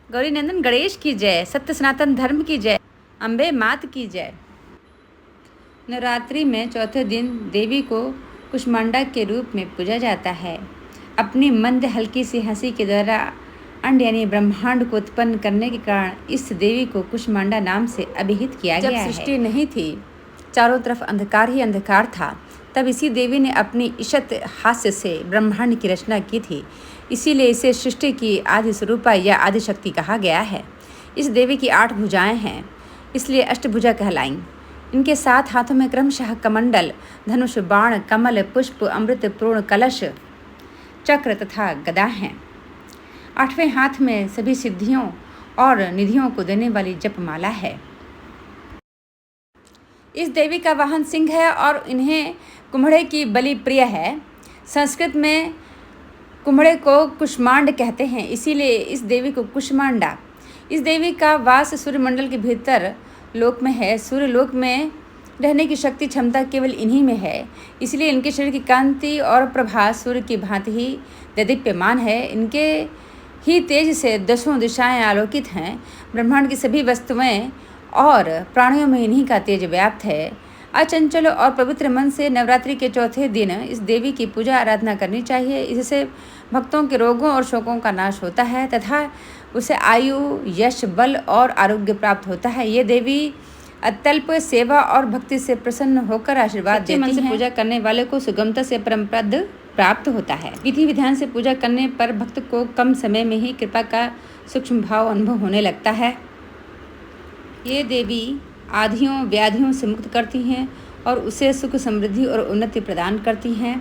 गौरी नंदन गणेश की जय, सत्य सनातन धर्म की जय, अम्बे मात की जय। नवरात्रि में चौथे दिन देवी को कुष्मांडा के रूप में पूजा जाता है। अपनी मंद हल्की सी हंसी के द्वारा अंड यानी ब्रह्मांड को उत्पन्न करने के कारण इस देवी को कुष्मांडा नाम से अभिहित किया गया है। जब सृष्टि नहीं थी, चारों तरफ अंधकार ही अंधकार था, तब इसी देवी ने अपनी ईशत हास्य से ब्रह्मांड की रचना की थी। इसीलिए इसे सृष्टि की आदि स्वरूपा या आदि शक्ति कहा गया है। इस देवी की 8 भुजाएं हैं, इसलिए अष्टभुजा कहलाईं। इनके 7 हाथों में क्रमशः कमंडल, धनुष, बाण, कमल, पुष्प, अमृत, पूर्ण, कलश, चक्र तथा गदा हैं। 8वें हाथ में सभी सिद्धियों और निधियों को देने वाली जपमाला है। इस देवी का वाहन सिंह है और इन्हें कुम्हड़े की बलि प्रिय है। संस्कृत में कुम्हड़े को कुष्मांड कहते हैं, इसीलिए इस देवी को कुष्मांडा। इस देवी का वास सूर्यमंडल के भीतर लोक में है। सूर्य लोक में रहने की शक्ति क्षमता केवल इन्हीं में है, इसलिए इनके शरीर की कांति और प्रभास सूर्य की भांति ही देदीप्यमान है। इनके ही तेज से 10 दिशाएं आलोकित हैं। ब्रह्मांड की सभी वस्तुएं और प्राणियों में इन्हीं का तेज व्याप्त है। अचंचल और पवित्र मन से नवरात्रि के चौथे दिन इस देवी की पूजा आराधना करनी चाहिए। इससे भक्तों के रोगों और शोकों का नाश होता है तथा उसे आयु, यश, बल और आरोग्य प्राप्त होता है। ये देवी अत्यल्प सेवा और भक्ति से प्रसन्न होकर आशीर्वाद देती हैं। मन से पूजा करने वाले को सुगमता से परमपद प्राप्त होता है। विधि विधान से पूजा करने पर भक्त को कम समय में ही कृपा का सूक्ष्म भाव अनुभव होने लगता है। ये देवी आधियों व्याधियों से मुक्त करती हैं और उसे सुख, समृद्धि और उन्नति प्रदान करती हैं।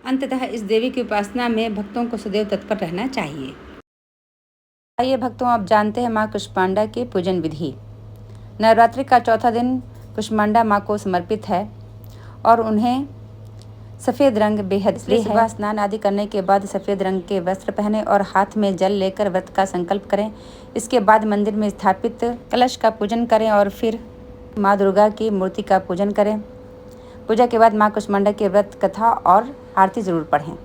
अंततः इस देवी की उपासना में भक्तों को सदैव तत्पर रहना चाहिए। आइए भक्तों, आप जानते हैं माँ कुष्मांडा की पूजन विधि। नवरात्रि का चौथा दिन कुष्मांडा माँ को समर्पित है और उन्हें सफ़ेद रंग बेहद प्रिय है। सुबह स्नान आदि करने के बाद सफ़ेद रंग के वस्त्र पहने और हाथ में जल लेकर व्रत का संकल्प करें। इसके बाद मंदिर में स्थापित कलश का पूजन करें और फिर माँ दुर्गा की मूर्ति का पूजन करें। पूजा के बाद माँ कुष्मांडा के व्रत कथा और आरती जरूर पढ़ें।